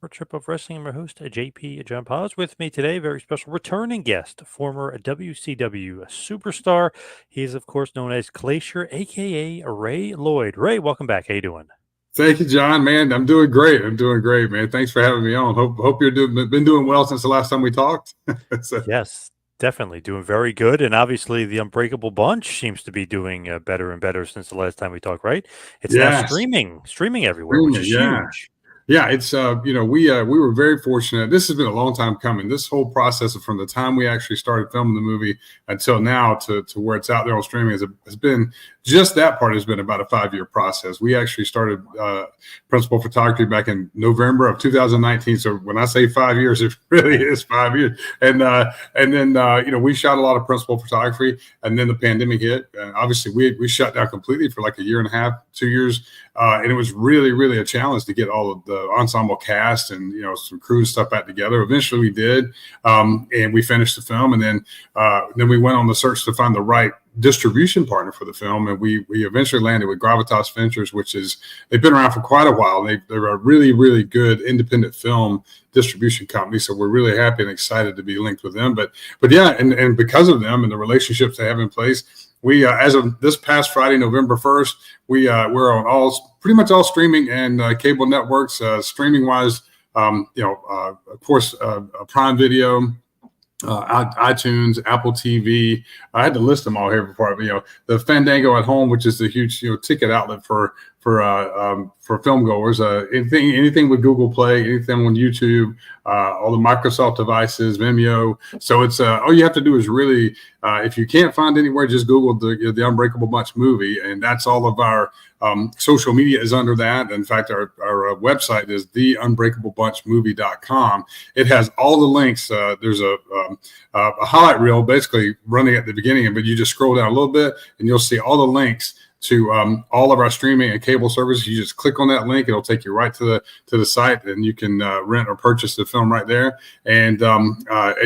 Trip of Wrestling. I'm your host, JP John Poz. With me today, very special returning guest, former WCW superstar. He is, of course, known as Glacier, aka Ray Lloyd. Ray, welcome back. How you doing? Thank you, John. Man, I'm doing great. Man. Thanks for having me on. Hope you're been doing well since the last time we talked. So, Yes, definitely doing very good. And obviously, the Unbreakable Bunch seems to be doing better and better since the last time we talked. Right? It's now yes, streaming everywhere, which is yeah. huge. Yeah, it's we were very fortunate. This has been a long time coming. This whole process from the time we actually started filming the movie until now to where it's out there on streaming has been just that part has been about a 5-year process. We actually started principal photography back in November of 2019. So when I say 5 years, it really is 5 years. And then we shot a lot of principal photography, and then the pandemic hit. And obviously we shut down completely for like a year and a half, 2 years. And it was really, really a challenge to get all of the ensemble cast and, some crew and stuff back together. Eventually we did. And we finished the film. And then we went on the search to find the right distribution partner for the film. And we eventually landed with Gravitas Ventures, they've been around for quite a while. They're a really, really good independent film distribution company. So we're really happy and excited to be linked with them. But yeah, and because of them and the relationships they have in place, we, as of this past Friday, November 1st, we're on pretty much all streaming and cable networks. Streaming wise, of course, Prime Video, iTunes, Apple TV. I had to list them all here before. The Fandango at Home, which is the huge ticket outlet for film goers. Anything with Google Play, anything on YouTube, all the Microsoft devices, Vimeo. So it's all you have to do is really, if you can't find anywhere, just Google the Unbreakable Bunch movie, and that's all of our social media is under that. In fact, our website is theunbreakablebunchmovie.com. It has all the links. There's a highlight reel basically running at the beginning, but you just scroll down a little bit and you'll see all the links to all of our streaming and cable services. You just click on that link; it'll take you right to the site, and you can rent or purchase the film right there. And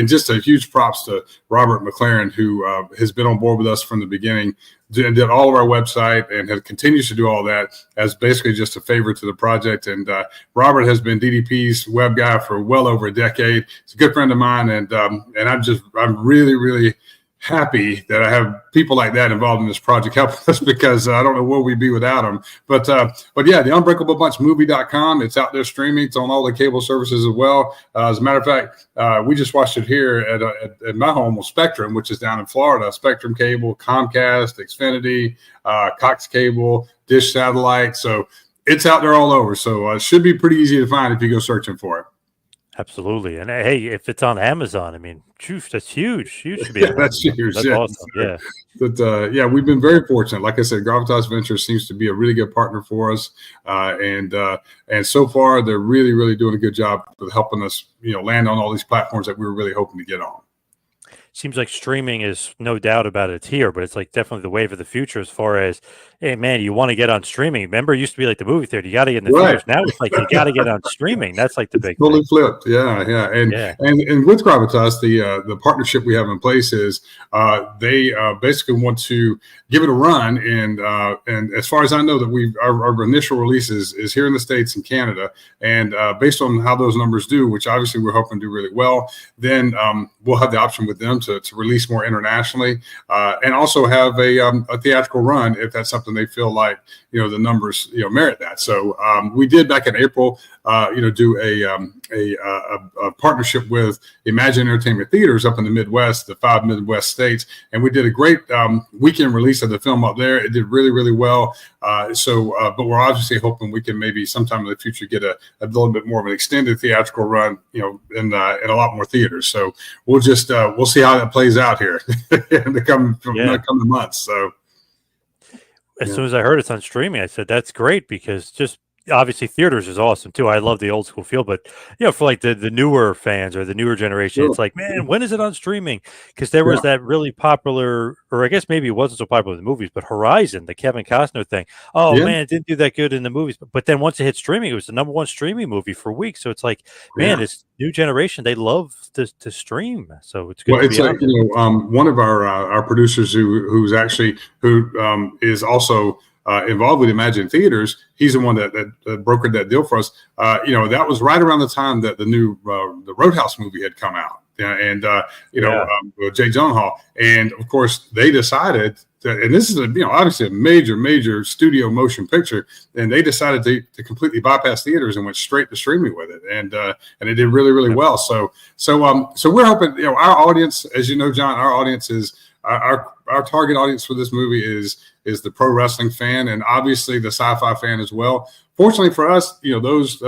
just a huge props to Robert McLaren, who has been on board with us from the beginning, did all of our website, and continues to do all that as basically just a favor to the project. And Robert has been DDP's web guy for well over a decade. He's a good friend of mine, and I'm really, really happy that I have people like that involved in this project helping us, because I don't know where we'd be without them. But yeah, the unbreakablebunchmovie.com, it's out there streaming. It's on all the cable services as well. As a matter of fact, we just watched it here at my home on Spectrum, which is down in Florida. Spectrum Cable, Comcast, Xfinity, Cox Cable, Dish Satellite. So it's out there all over. So it should be pretty easy to find if you go searching for it. Absolutely. And hey, if it's on Amazon, I mean, that's huge. Huge to be that's huge. That's awesome. Yeah. But we've been very fortunate. Like I said, Gravitas Ventures seems to be a really good partner for us. And so far they're really, really doing a good job with helping us, land on all these platforms that we were really hoping to get on. Seems like streaming is no doubt about it here, but it's like definitely the wave of the future as far as, hey, man, you want to get on streaming. Remember, it used to be like the movie theater. You got to get in the theaters. Now it's like you got to get on streaming. That's like the big totally thing. Flipped. Yeah. And with Gravitas, the partnership we have in place is they basically want to give it a run. And as far as I know, that our initial release is here in the States and Canada. And based on how those numbers do, which obviously we're hoping to do really well, then we'll have the option with them to release more internationally, and also have a theatrical run if that's something they feel like the numbers merit that. So we did back in April do a partnership with Imagine Entertainment Theaters up in the Midwest, the 5 Midwest states, and we did a great weekend release of the film up there. It did really, really well. But we're obviously hoping we can maybe sometime in the future get a little bit more of an extended theatrical run, in a lot more theaters. So we'll see how that plays out here in the coming months. So as soon as I heard it's on streaming, I said that's great, because just obviously theaters is awesome too. I love the old school feel, but for like the newer fans or the newer generation, It's like, man, when is it on streaming? Because there was that really popular, or I guess maybe it wasn't so popular in the movies, but Horizon, the Kevin Costner thing. Oh man, it didn't do that good in the movies, but then once it hit streaming, it was the number one streaming movie for weeks. So it's like, man, this new generation, they love to stream. So it's good. Well, it's like one of our producers who is also involved with Imagine Theaters. He's the one that brokered that deal for us. That was right around the time that the new the Roadhouse movie had come out. And Jake Gyllenhaal, and of course they decided and this is obviously a major studio motion picture, and they decided to completely bypass theaters and went straight to streaming with it, and it did really well. So we're hoping, our audience, as you know, John, our audience is our target audience for this movie is the pro wrestling fan, and obviously the sci-fi fan as well. Fortunately for us, those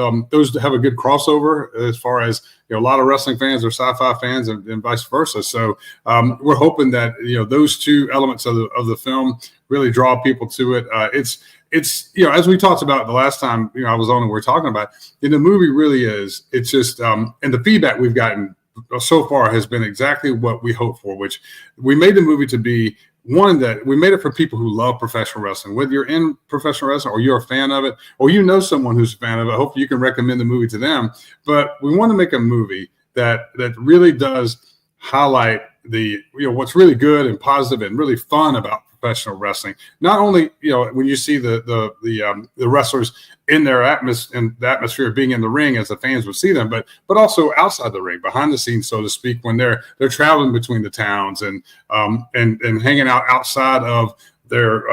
have a good crossover as far as a lot of wrestling fans are sci-fi fans and vice versa. So we're hoping that those two elements of the film really draw people to it. It's as we talked about the last time I was on and we were talking about, the movie really is. It's just and the feedback we've gotten so far has been exactly what we hoped for, which we made the movie to be one that we made it for people who love professional wrestling. Whether you're in professional wrestling or you're a fan of it, or someone who's a fan of it, hopefully you can recommend the movie to them. But we want to make a movie that really does highlight the what's really good and positive and really fun about professional wrestling. Not only when you see the wrestlers in their atmosphere being in the ring as the fans would see them, but also outside the ring, behind the scenes, so to speak, when they're traveling between the towns and hanging out outside of their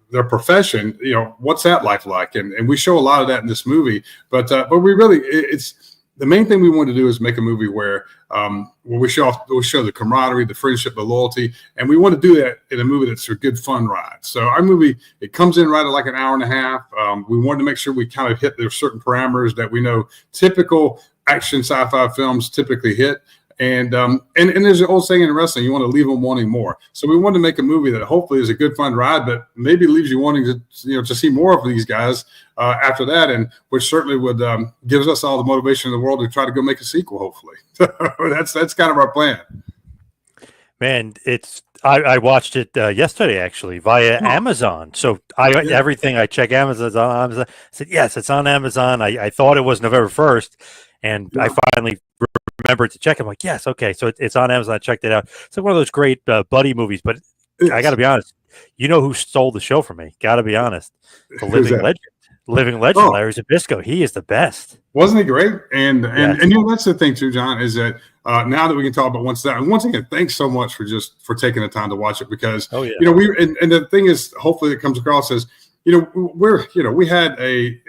their profession. What's that life like? And we show a lot of that in this movie. But we really, it's the main thing we want to do is make a movie where we show the camaraderie, the friendship, the loyalty, and we want to do that in a movie that's a good fun ride. So our movie, it comes in right at like an hour and a half. We wanted to make sure we kind of hit there's certain parameters that we know typical action sci-fi films typically hit. And there's an old saying in wrestling, you want to leave them wanting more. So we wanted to make a movie that hopefully is a good fun ride, but maybe leaves you wanting to see more of these guys after that, and which certainly would gives us all the motivation in the world to try to go make a sequel. Hopefully, that's kind of our plan. Man, I watched it yesterday actually via Amazon. So everything I check Amazon's on Amazon. I said yes, it's on Amazon. I thought it was November 1st, and I finally remembered to check. I'm like, yes, okay, so it's on Amazon. I checked it out. It's like one of those great buddy movies. But I got to be honest, who stole the show from me? Got to be honest, the living legend, Oh. Larry Zbyszko. He is the best. Wasn't he great? And that's the thing too, John, is that now that we can talk about once again, thanks so much for taking the time to watch it, because and the thing is, hopefully it comes across as we had we had a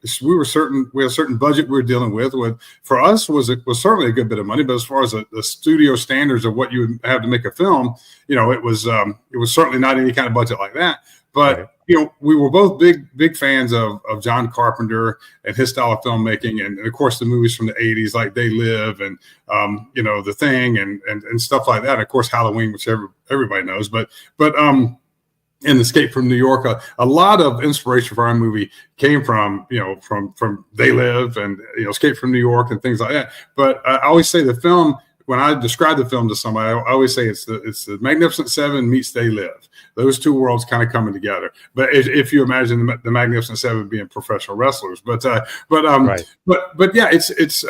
certain budget we were dealing with. For us was certainly a good bit of money, but as far as the studio standards of what you would have to make a film, it was certainly not any kind of budget like that. But right. We were both big fans of John Carpenter and his style of filmmaking, and of course the movies from the 80s like They Live and The Thing and stuff like that. And of course Halloween, which everybody knows, but and Escape from New York. A lot of inspiration for our movie came from from They Live and Escape from New York and things like that. But I always say the film, when I describe the film to somebody, I always say it's the Magnificent Seven meets They Live. Those two worlds kind of coming together. But if you imagine the Magnificent Seven being professional wrestlers, but yeah, it's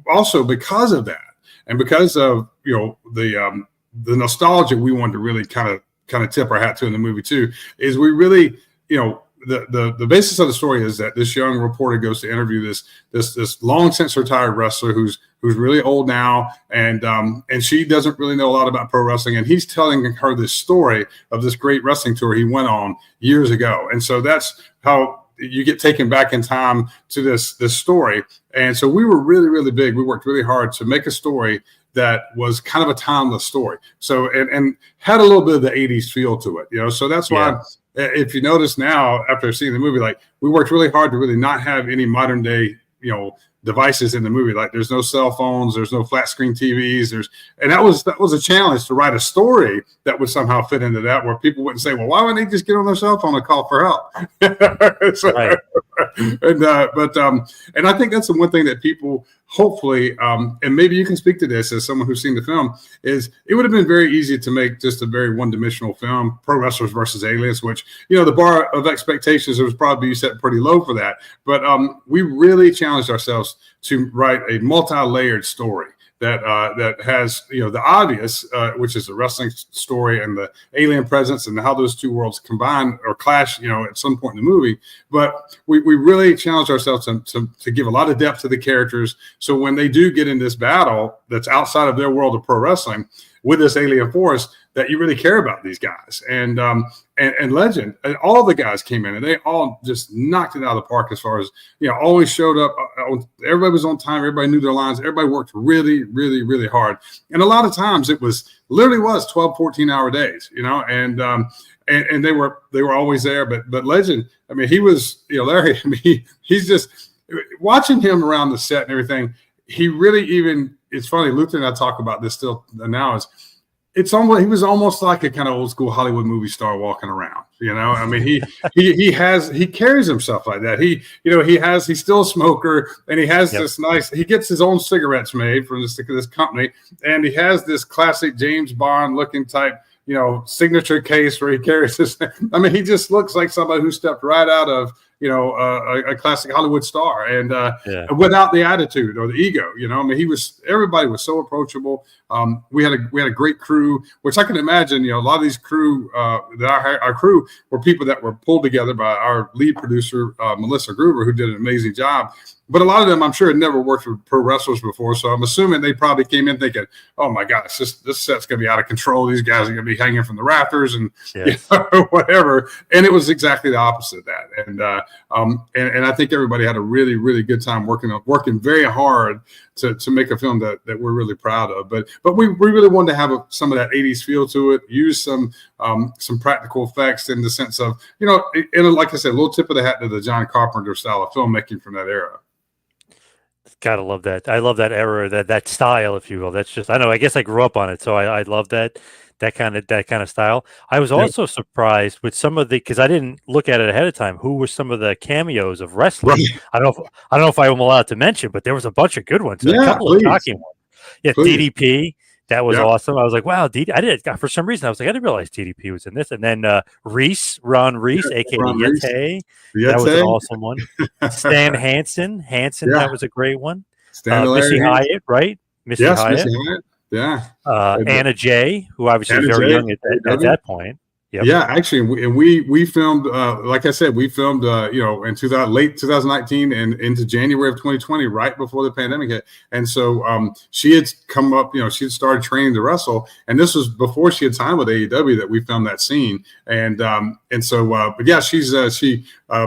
also because of that, and because of the nostalgia we wanted to really kind of tip our hat to in the movie too, is we really the basis of the story is that this young reporter goes to interview this long since retired wrestler who's really old now, and she doesn't really know a lot about pro wrestling, and he's telling her this story of this great wrestling tour he went on years ago. And so that's how you get taken back in time to this story. And so we were really big. We worked really hard to make a story that was kind of a timeless story. So and had a little bit of the 80s feel to it, So that's why, if you notice now, after seeing the movie, like we worked really hard to really not have any modern day, devices in the movie. Like there's no cell phones, there's no flat screen TVs, and that was a challenge to write a story that would somehow fit into that, where people wouldn't say, well, why wouldn't they just get on their cell phone and call for help? Right. And I think that's the one thing that people hopefully, and maybe you can speak to this as someone who's seen the film, is it would have been very easy to make just a very one-dimensional film, pro wrestlers versus aliens, which, the bar of expectations was probably set pretty low for that. But we really challenged ourselves to write a multi-layered story that has, the obvious, which is the wrestling story and the alien presence and how those two worlds combine or clash, at some point in the movie. But we really challenged ourselves to give a lot of depth to the characters. So when they do get in this battle that's outside of their world of pro wrestling with this alien force, that you really care about these guys. And Legend, and all the guys came in and they all just knocked it out of the park as far as, always showed up. Everybody was on time. Everybody knew their lines. Everybody worked really, really, really hard. And a lot of times it was literally 12, 14-hour days, and they were always there. But Legend, I mean, he was, Larry, I mean, he's just watching him around the set and everything. He really it's funny, Luther and I talk about this still now, he was almost like a kind of old school Hollywood movie star walking around, I mean, he carries himself like that. He's still a smoker, and he has this he gets his own cigarettes made from this company, and he has this classic James Bond looking type, signature case where he carries this. I mean, he just looks like somebody who stepped right out of, a classic Hollywood star, and without the attitude or the ego, I mean, everybody was so approachable. We had a great crew, which I can imagine, a lot of these crew, our crew were people that were pulled together by our lead producer, Melissa Gruber, who did an amazing job. But a lot of them, I'm sure, had never worked with pro wrestlers before. So I'm assuming they probably came in thinking, oh, my gosh, this set's going to be out of control. These guys are going to be hanging from the rafters and whatever. And it was exactly the opposite of that. And I think everybody had a really, really good time working very hard to make a film that we're really proud of. But we really wanted to have some of that 80s feel to it, use some practical effects in the sense of, and like I said, a little tip of the hat to the John Carpenter style of filmmaking from that era. Gotta love that. I love that era, that style, if you will. That's just, I know, I guess I grew up on it, so I love that kind of style. I was also surprised with some of because I didn't look at it ahead of time. Who were some of the cameos of wrestling? Right. I don't know if I'm allowed to mention, but there was a bunch of good ones. A couple of shocking ones. Yeah, please. DDP. That was awesome. I was like, wow, for some reason, I was like, I didn't realize DDP was in this. And then Ron Reese, a.k.a. Yete. That was an awesome one. Stan Hansen, that was a great one. Missy Hyatt, right? Missy Hyatt. Yeah. Anna Jay, who obviously was very young at that point. Yep. Yeah, actually, and we filmed, like I said, in late 2019 and into January of 2020, right before the pandemic hit. And so she had come up, she had started training to wrestle, and this was before she had signed with AEW that we filmed that scene. And so, but yeah, she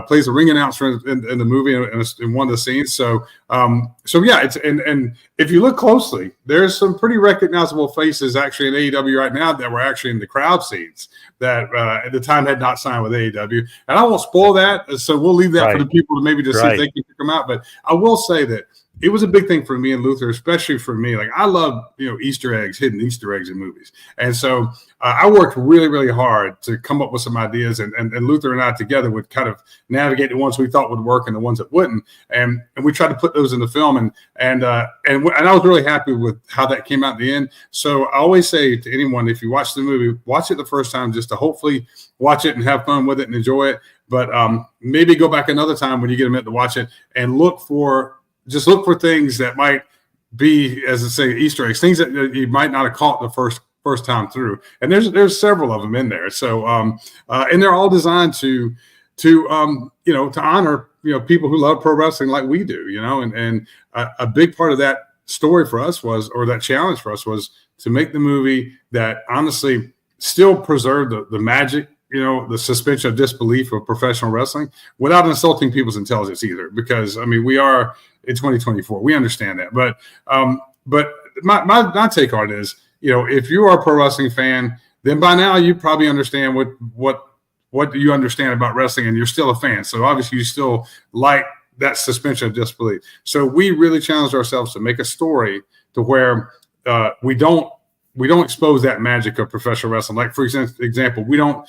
plays a ring announcer in the movie in one of the scenes. So yeah, it's and if you look closely, there's some pretty recognizable faces actually in AEW right now that were actually in the crowd scenes that at the time had not signed with AEW. And I won't spoil that, so we'll leave that for the people to maybe just see if they can pick them out. But I will say that it was a big thing for me and Luther, especially for me. Like, I love, hidden Easter eggs in movies. And so I worked really, really hard to come up with some ideas, and Luther and I together would kind of navigate the ones we thought would work and the ones that wouldn't. And we tried to put those in the film, and I was really happy with how that came out in the end. So I always say to anyone, if you watch the movie, watch it the first time just to hopefully watch it and have fun with it and enjoy it. But maybe go back another time when you get a minute to watch it and look for things that might be, as I say, Easter eggs, things that you might not have caught the first time through. And there's several of them in there. So and they're all designed to honor people who love pro wrestling like we do. And a big part of that story for us that challenge for us was to make the movie that honestly still preserved the magic, the suspension of disbelief of professional wrestling without insulting people's intelligence either. Because, I mean, we are in 2024. We understand that. But my take on it is, if you are a pro wrestling fan, then by now you probably understand what you understand about wrestling, and you're still a fan. So obviously you still like that suspension of disbelief. So we really challenged ourselves to make a story to where we don't we don't expose that magic of professional wrestling. Like, for example, we don't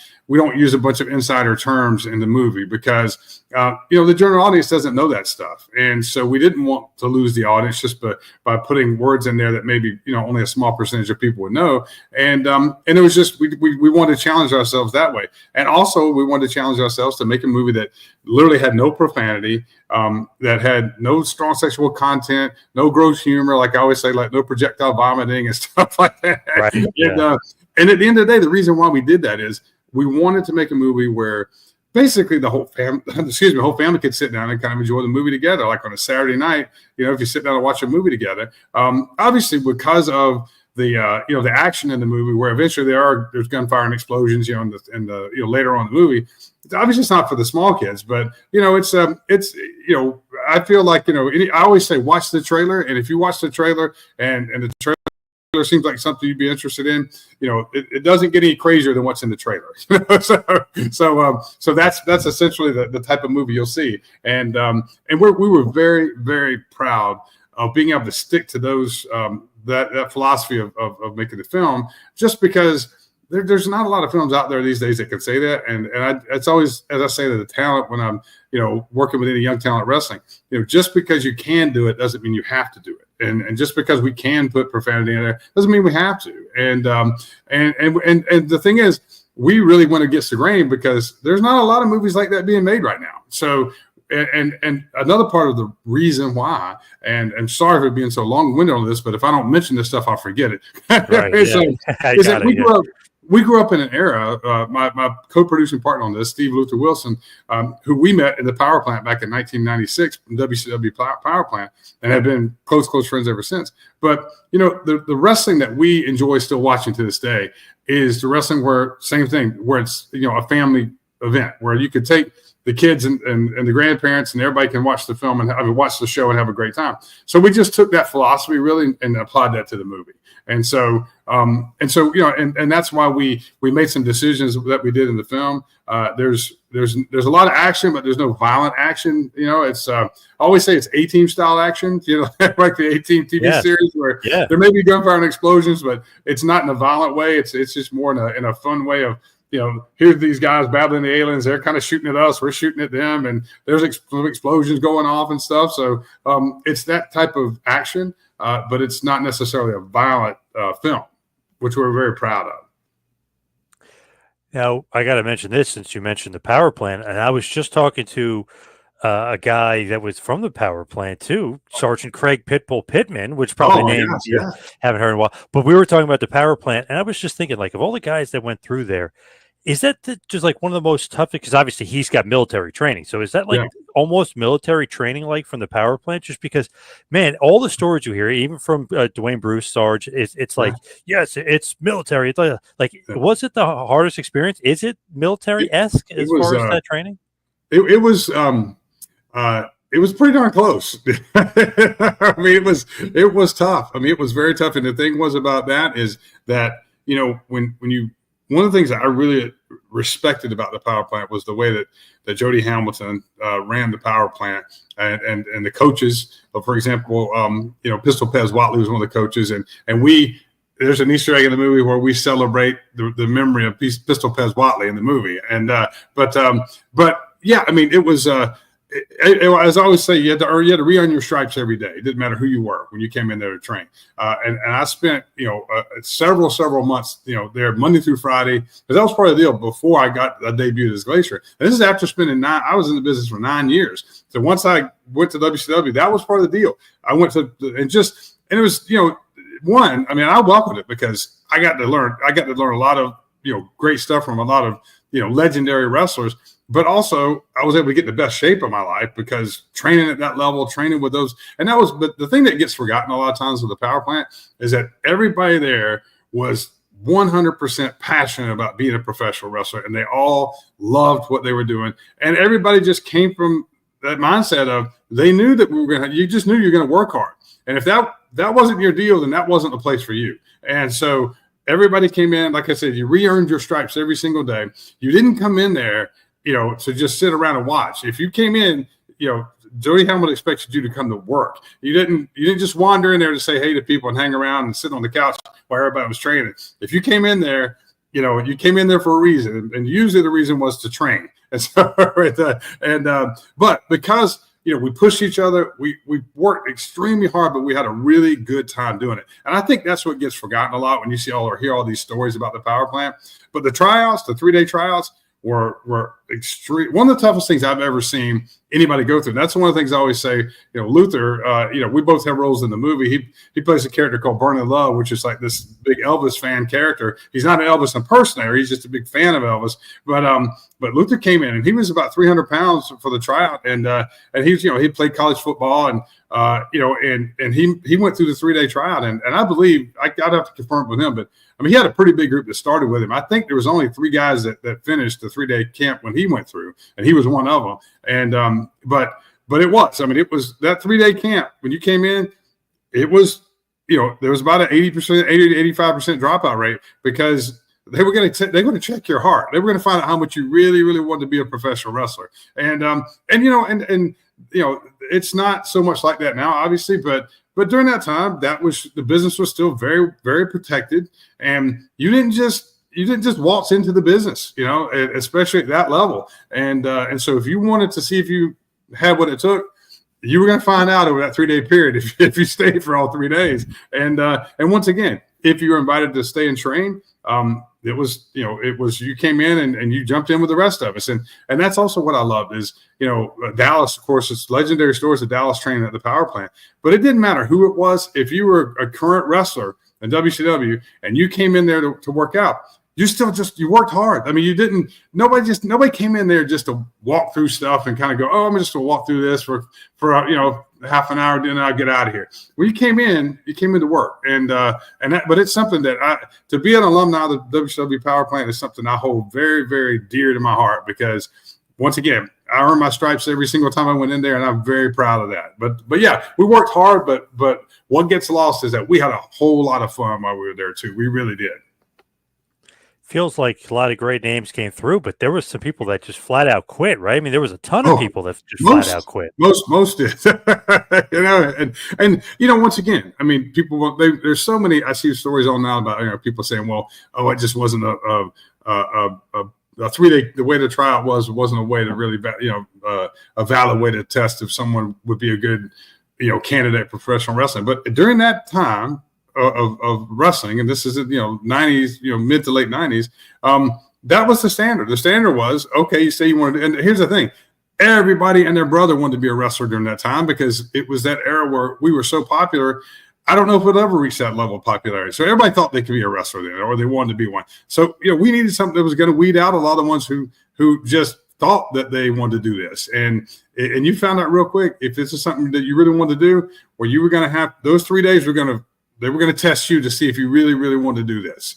use a bunch of insider terms in the movie because the general audience doesn't know that stuff, and so we didn't want to lose the audience just by putting words in there that maybe only a small percentage of people would know. And it was just we wanted to challenge ourselves that way, and also we wanted to challenge ourselves to make a movie that literally had no profanity, that had no strong sexual content, no gross humor, like I always say, like no projectile vomiting and stuff like that. Right. And at the end of the day, the reason why we did that is we wanted to make a movie where basically the whole family could sit down and kind of enjoy the movie together, like on a Saturday night. If you sit down and watch a movie together, obviously because of the action in the movie, where eventually there's gunfire and explosions, in the later on in the movie. It's obviously it's not for the small kids, but it's I feel like I always say watch the trailer, and if you watch the trailer and the trailer seems like something you'd be interested in, it doesn't get any crazier than what's in the trailer. So that's essentially the type of movie you'll see, and we were very, very proud of being able to stick to those that philosophy of making the film, just because there's not a lot of films out there these days that can say that. And it's always, as I say to the talent when I'm working with any young talent wrestling, just because you can do it doesn't mean you have to do it. And just because we can put profanity in there doesn't mean we have to. And the thing is, we really went against the grain because there's not a lot of movies like that being made right now. So and another part of the reason why, and I'm sorry for being so long-winded on this, but if I don't mention this stuff, I'll forget it. Right, is that we grew up in an era, my co-producing partner on this, Steve Luther Wilson, who we met in the power plant back in 1996, WCW power plant, and have been close friends ever since. But, the wrestling that we enjoy still watching to this day is the wrestling where it's, a family event where you could take the kids and the grandparents and everybody can watch the film and watch the show and have a great time. So we just took that philosophy really and applied that to the movie. And so that's why we made some decisions that we did in the film. There's a lot of action, but there's no violent action. It's I always say it's A-Team style action. Like the A-Team TV series where there may be gunfire and explosions, but it's not in a violent way. It's just more in a fun way of, here's these guys battling the aliens. They're kind of shooting at us. We're shooting at them, and there's explosions going off and stuff. So it's that type of action, but it's not necessarily a violent film, which we're very proud of. Now, I got to mention this since you mentioned the power plant, and I was just talking to a guy that was from the power plant too, Sergeant Craig Pitbull Pittman, which probably names you haven't heard in a while. But we were talking about the power plant, and I was just thinking, like, of all the guys that went through there, is that just like one of the most toughest? Because obviously he's got military training. So is that like almost military training, like from the power plant? Just because, man, all the stories you hear, even from Dwayne Bruce, Sarge, it's like, yes, it's military. It's like, was it the hardest experience? Is it military-esque as far as that training? It was pretty darn close. I mean, it was tough. I mean, it was very tough. And the thing was about that is that, one of the things that I really respected about the power plant was the way that Jody Hamilton ran the power plant and the coaches. For example, Pistol Pez Watley was one of the coaches, and there's an Easter egg in the movie where we celebrate the memory of Pistol Pez Watley in the movie. And but yeah, I mean, it was. As I always say, you had to re-earn your stripes every day. It didn't matter who you were when you came in there to train. And I spent, several months, there Monday through Friday, because that was part of the deal before I debuted as Glacier. And this is after spending I was in the business for 9 years. So once I went to WCW, that was part of the deal. I went to, and it was, I welcomed it because I got to learn a lot of, great stuff from a lot of, legendary wrestlers. But also, I was able to get in the best shape of my life because training at that level, training with those, but the thing that gets forgotten a lot of times with the power plant is that everybody there was 100% passionate about being a professional wrestler, and they all loved what they were doing. And everybody just came from that mindset of they knew that you just knew you were going to work hard. And if that wasn't your deal, then that wasn't the place for you. And so everybody came in, like I said, you re-earned your stripes every single day. You didn't come in there to just sit around and watch. If you came in, Jody Helmut expected you to come to work. You didn't just wander in there to say hey to people and hang around and sit on the couch while everybody was training. If you came in there, you came in there for a reason, and usually the reason was to train. And so, but because we pushed each other, we worked extremely hard, but we had a really good time doing it. And I think that's what gets forgotten a lot when you see hear all these stories about the power plant. But the tryouts, the 3-day tryouts, were extreme. One of the toughest things I've ever seen anybody go through. That's one of the things I always say. Luther, we both have roles in the movie. He plays a character called Burning Love, which is like this big Elvis fan character. He's not an Elvis impersonator. He's just a big fan of Elvis. But Luther came in and he was about 300 pounds for the tryout, and he's he played college football, and he went through the 3-day tryout, and I believe I'd have to confirm it with him, but I mean he had a pretty big group that started with him. I think there was only 3 guys that finished the 3-day camp when he went through, and he was one of them. And but it was, I mean, it was that 3-day camp when you came in, it was there was about an 80% to 85% dropout rate, because they're going to check your heart. They were going to find out how much you really, really wanted to be a professional wrestler. And it's not so much like that now, obviously, but during that time, the business was still very, very protected, and you didn't just waltz into the business, especially at that level. And so if you wanted to see if you had what it took, you were going to find out over that 3-day period if you stayed for all 3 days. And once again, if you were invited to stay and train, it was you came in and you jumped in with the rest of us. And that's also what I loved is, Dallas, of course, it's legendary stories of Dallas training at the power plant, but it didn't matter who it was. If you were a current wrestler in WCW and you came in there to work out, you worked hard. I mean, nobody came in there just to walk through stuff and kind of go, oh, I'm just going to walk through this for half an hour, then I'll get out of here. When you came in to work, but it's something that to be an alumni of the WCW Power Plant is something I hold very, very dear to my heart, because once again, I earned my stripes every single time I went in there, and I'm very proud of that. But yeah, we worked hard, but what gets lost is that we had a whole lot of fun while we were there too. We really did. Feels like a lot of great names came through, but there were some people that just flat out quit, right? I mean, there was a ton of people that just flat out quit. Most did, and once again, I mean, people. There's so many. I see stories on now about people saying, "Well, it just wasn't a 3-day. The way the tryout wasn't a way to really, a valid way to test if someone would be a good, candidate for professional wrestling." But during that time of wrestling, and this is 90s, mid to late 90s, that was the standard. The standard was, okay, you say you wanted to, and here's the thing, everybody and their brother wanted to be a wrestler during that time, because it was that era where we were so popular. I don't know if we'll ever reach that level of popularity. So everybody thought they could be a wrestler then, or they wanted to be one. So we needed something that was going to weed out a lot of the ones who just thought that they wanted to do this. And you found out real quick, if this is something that you really wanted to do, where you were going to have those 3 days, they were going to test you to see if you really, really wanted to do this.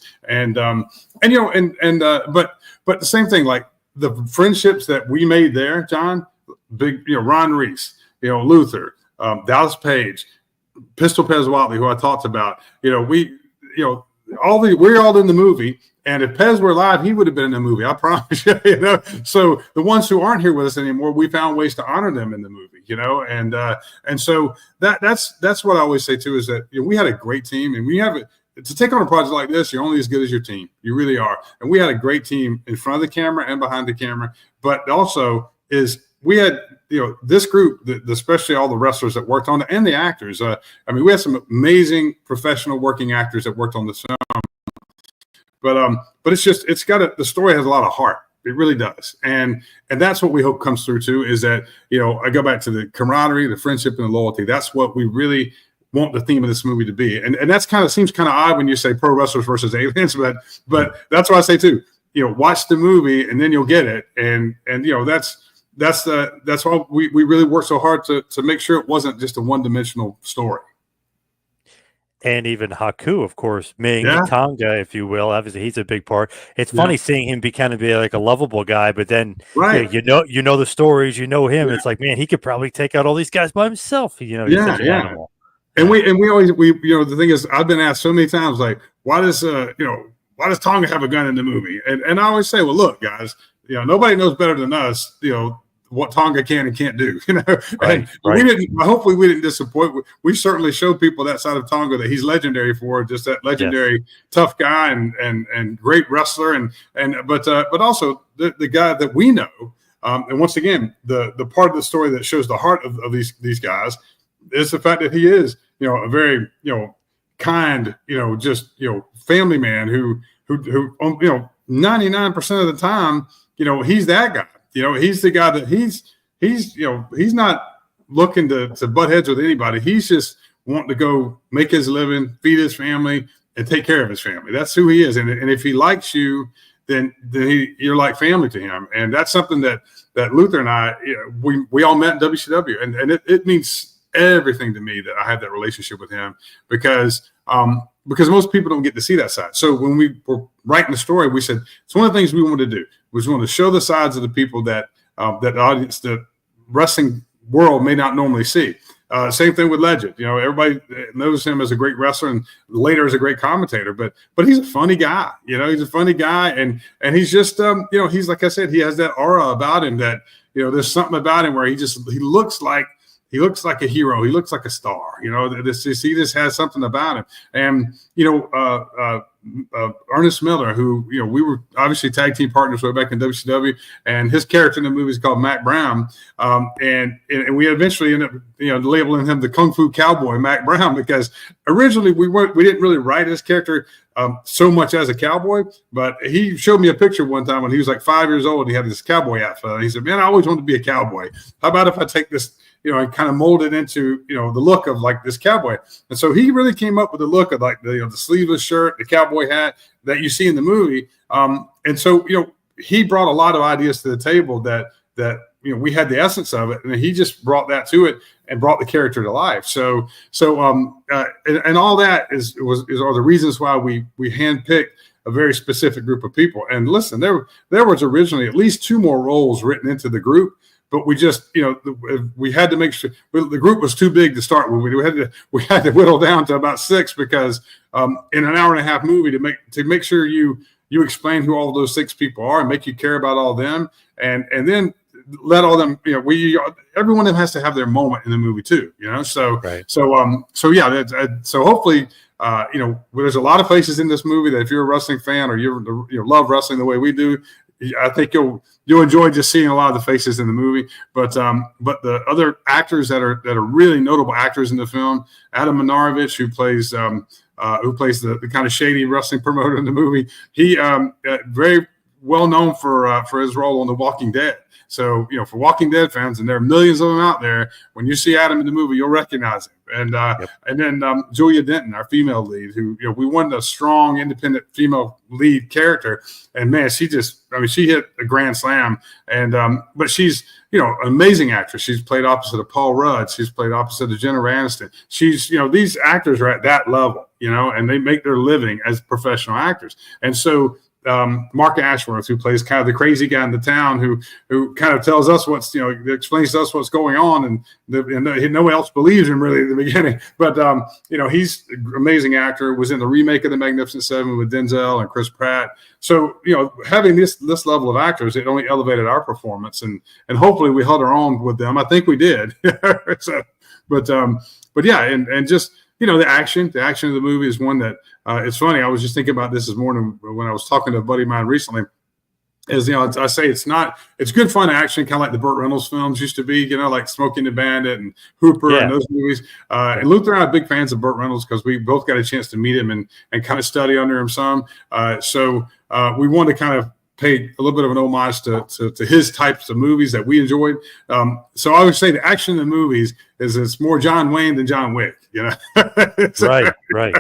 But the same thing, like the friendships that we made there, John, Ron Reese, Luther, Dallas Page, Pistol Pez Watley, who I talked about, we're all in the movie. And if Pez were alive, he would have been in the movie. I promise you. So the ones who aren't here with us anymore, we found ways to honor them in the movie. And so that's what I always say too, is that we had a great team, and we have it to take on a project like this. You're only as good as your team. You really are. And we had a great team in front of the camera and behind the camera. But also we had this group, especially all the wrestlers that worked on it and the actors. We had some amazing professional working actors that worked on this film. But the story has a lot of heart. It really does. And that's what we hope comes through too, is that, I go back to the camaraderie, the friendship, and the loyalty. That's what we really want the theme of this movie to be. And that's seems kind of odd when you say pro wrestlers versus aliens, but that's what I say too. Watch the movie and then you'll get it. And that's why we really worked so hard to make sure it wasn't just a one-dimensional story. And even Haku, of course, Ming Tonga, if you will. Obviously, he's a big part. It's funny seeing him be like a lovable guy, but then you know the stories, him. Yeah. It's like, man, he could probably take out all these guys by himself. He's such an animal. And we always the thing is, I've been asked so many times, like, why does Tonga have a gun in the movie? And I always say, well, look, guys, nobody knows better than us, what Tonga can and can't do, you know. Right, and we didn't. Hopefully, we didn't disappoint. We certainly showed people that side of Tonga that he's legendary for, just that legendary tough guy and great wrestler, but also the guy that we know. And once again, the part of the story that shows the heart of these guys is the fact that he is, you know, a very, you know, kind, you know, just, you know, family man who you know, 99% of the time, you know, he's that guy. You know, he's the guy that he's you know, he's not looking to butt heads with anybody. He's just wanting to go make his living, feed his family, and take care of his family. That's who he is. And if he likes you, then you're like family to him. And that's something that Luther and I, you know, we all met in WCW, and it means everything to me that I have that relationship with him, because most people don't get to see that side. So when we were writing the story, we said it's one of the things we wanted to do was we wanted to show the sides of the people that that the audience, the wrestling world may not normally see. Same thing with Legend. You know, everybody knows him as a great wrestler and later as a great commentator, but he's a funny guy. You know, he's a funny guy, and he's just you know, he's, like I said, he has that aura about him that, you know, there's something about him where he looks like a hero. He looks like a star. You know, he just has something about him. And, you know, Ernest Miller, who, you know, we were obviously tag team partners way back in WCW, and his character in the movie is called Mac Brown. And we eventually ended up, you know, labeling him the Kung Fu Cowboy, Mac Brown, because originally we didn't really write his character so much as a cowboy, but he showed me a picture one time when he was like 5 years old. He had this cowboy outfit. And he said, "Man, I always wanted to be a cowboy. How about if I take this, you know, and kind of mold it into, you know, the look of like this cowboy?" And so he really came up with the look of like the, you know, the sleeveless shirt, the cowboy hat that you see in the movie. And so, you know, he brought a lot of ideas to the table that, you know, we had the essence of it, and he just brought that to it and brought the character to life. So and all that are the reasons why we handpicked a very specific group of people. And listen, there was originally at least 2 more roles written into the group, but we just, you know, we had to make sure the group was too big to start with. We had to whittle down to about 6, because in an hour and a half movie to make sure you explain who all those 6 people are and make you care about all of them, and then let all them, you know, everyone of them has to have their moment in the movie too, you know. So hopefully, you know, there's a lot of faces in this movie that if you're a wrestling fan or you love wrestling the way we do, I think you'll enjoy just seeing a lot of the faces in the movie. But the other actors that are really notable actors in the film, Adam Minarovich, who plays the kind of shady wrestling promoter in the movie, he very well known for his role on The Walking Dead. So, you know, for Walking Dead fans, and there are millions of them out there, when you see Adam in the movie, you'll recognize him. And and then Julia Denton, our female lead, who, you know, we wanted a strong, independent female lead character. And man, she hit a grand slam. And but she's, you know, an amazing actress. She's played opposite of Paul Rudd. She's played opposite of Jennifer Aniston. She's, you know, these actors are at that level, you know, and they make their living as professional actors. And so Mark Ashworth, who plays kind of the crazy guy in the town, who kind of tells us what's, you know, explains to us what's going on, and no one else believes him really at the beginning. But you know, he's an amazing actor. Was in the remake of The Magnificent Seven with Denzel and Chris Pratt. So, you know, having this level of actors, it only elevated our performance, and hopefully we held our own with them. I think we did. But yeah, and just, you know, the action of the movie is one that it's funny. I was just thinking about this morning when I was talking to a buddy of mine recently. Is, you know, I say it's good fun action, kind of like the Burt Reynolds films used to be, you know, like Smokey and the Bandit and Hooper and those movies. And Luther and I are big fans of Burt Reynolds because we both got a chance to meet him and kind of study under him some. So we wanted to kind of pay a little bit of an homage to his types of movies that we enjoyed. So I would say the action in the movies it's more John Wayne than John Wick, you know. Right.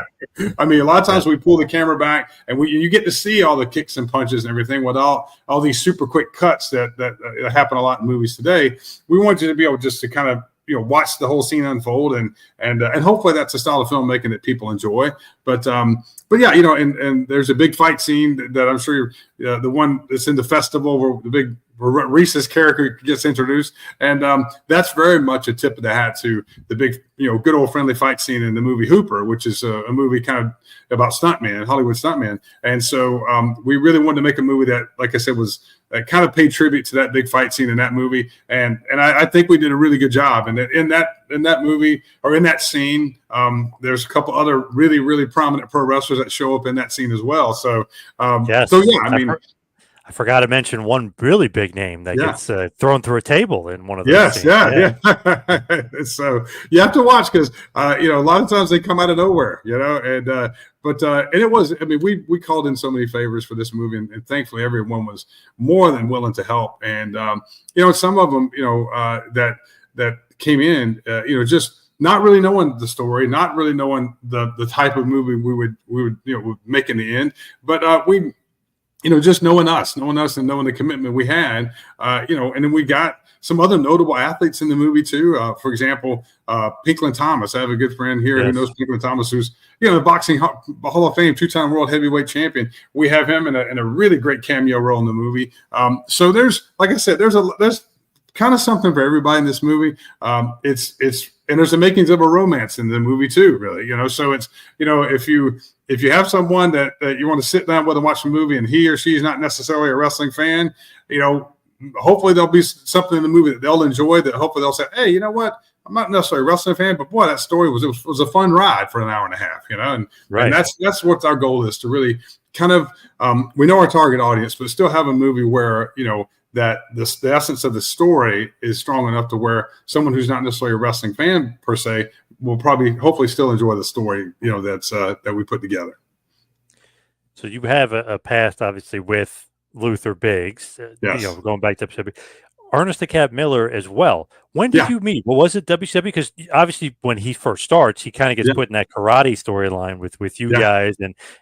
I mean, a lot of times we pull the camera back and you get to see all the kicks and punches and everything with all these super quick cuts that happen a lot in movies today. We want you to be able just to kind of, you know, watch the whole scene unfold, and hopefully that's the style of filmmaking that people enjoy. But yeah, you know, and there's a big fight scene that I'm sure the one that's in the festival where Reese's character gets introduced, and that's very much a tip of the hat to the big, good old friendly fight scene in the movie Hooper, which is a movie kind of about stuntman, Hollywood stuntman. And so we really wanted to make a movie that, like I said, was kind of paid tribute to that big fight scene in that movie. And I think we did a really good job. And in that movie, or in that scene, there's a couple other really, really prominent pro wrestlers that show up in that scene as well. So, yes. So yeah, I mean, I forgot to mention one really big name that gets thrown through a table in one of those yes, scenes. Yeah. So you have to watch because a lot of times they come out of nowhere, and it was. I mean, we called in so many favors for this movie, and thankfully everyone was more than willing to help. And some of them, that came in, just not really knowing the story, not really knowing the type of movie we would make in the end, but we. Just knowing us and knowing the commitment we had, and then we got some other notable athletes in the movie too. For example, Pinklin Thomas. I have a good friend here who knows Pinklin Thomas, who's, the boxing Hall of Fame, 2-time world heavyweight champion. We have him in a really great cameo role in the movie. So there's, like I said, there's kind of something for everybody in this movie. And there's the makings of a romance in the movie too, really. So it's, if you have someone that you want to sit down with and watch the movie, and he or she is not necessarily a wrestling fan, hopefully there'll be something in the movie that they'll enjoy. That hopefully they'll say, hey, you know what? I'm not necessarily a wrestling fan, but boy, that story was a fun ride for an hour and a half. And that's what our goal is, to really kind of we know our target audience, but still have a movie where that the essence of the story is strong enough to where someone who's not necessarily a wrestling fan per se will probably hopefully still enjoy the story, that we put together. So you have a past, obviously, with Luther Biggs, going back to WCW, Ernest the Cat Miller as well. When did you meet? Well, was it WCW? Because obviously when he first starts, he kind of gets put in that karate storyline with you guys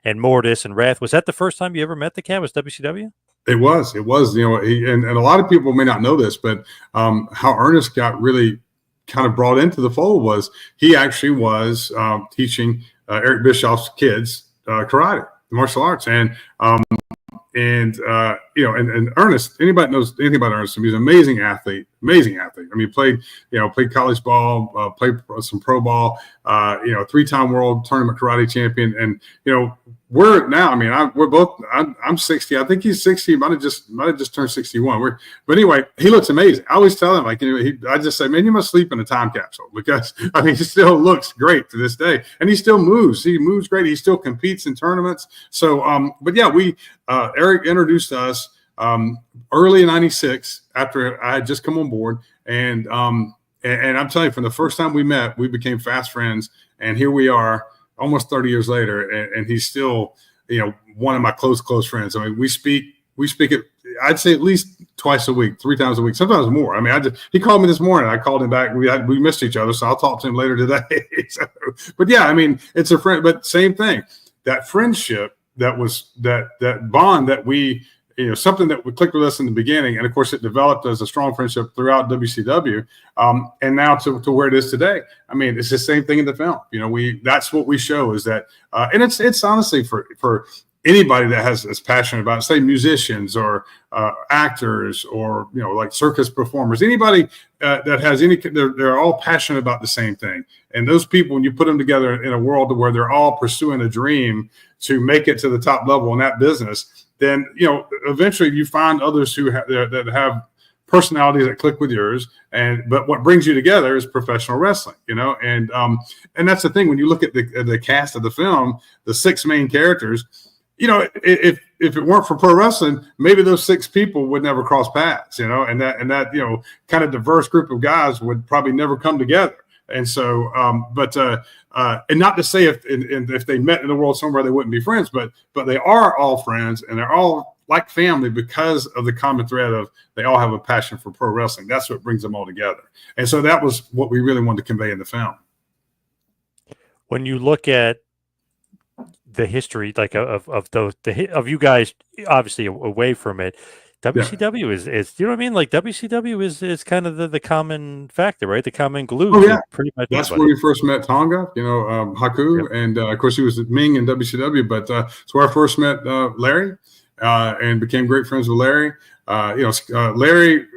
and Mortis and Wrath. Was that the first time you ever met the Cat? Was WCW? It was, and a lot of people may not know this, but how Ernest got really kind of brought into the fold was he actually was teaching Eric Bischoff's kids karate, martial arts, and Ernest. Anybody knows anything about Ernest? He's an amazing athlete. I mean, played college ball, played some pro ball. 3-time world tournament karate champion, and we're now. I mean, we're both. I'm 60. I think he's 60. Might have just turned 61. But anyway, he looks amazing. I always tell him, I just say, man, you must sleep in a time capsule, because I mean, he still looks great to this day, and he still moves. He moves great. He still competes in tournaments. So, but yeah, Eric introduced us early in '96 after I had just come on board, and I'm telling you, from the first time we met, we became fast friends, and here we are almost 30 years later, and he's still, one of my close friends. I mean, we speak it, I'd say at least twice a week, 3 times a week, sometimes more. I mean, he called me this morning. I called him back. We missed each other, so I'll talk to him later today. But yeah, I mean, it's a friend, but same thing, that friendship, that bond that we, something that would click with us in the beginning. And of course it developed as a strong friendship throughout WCW. And now to where it is today. I mean, it's the same thing in the film. That's what we show, is that, and it's honestly for anybody that is passionate about, say, musicians or actors or, like circus performers, anybody that has they're all passionate about the same thing. And those people, when you put them together in a world where they're all pursuing a dream to make it to the top level in that business, then, eventually you find others who that have personalities that click with yours. But what brings you together is professional wrestling, and that's the thing. When you look at the cast of the film, the 6 main characters, if it weren't for pro wrestling, maybe those 6 people would never cross paths, and that kind of diverse group of guys would probably never come together. And so, and not to say if they met in the world somewhere they wouldn't be friends, but they are all friends, and they're all like family because of the common thread of they all have a passion for pro wrestling. That's what brings them all together. And so that was what we really wanted to convey in the film. When you look at the history, like of you guys, obviously away from it, WCW is you know what I mean? Like WCW is kind of the common factor, right? The common glue. Oh, yeah. Pretty much. That's where we first met Tonga, Haku, and of course he was Ming in WCW. But it's where I first met Larry, and became great friends with Larry. Larry.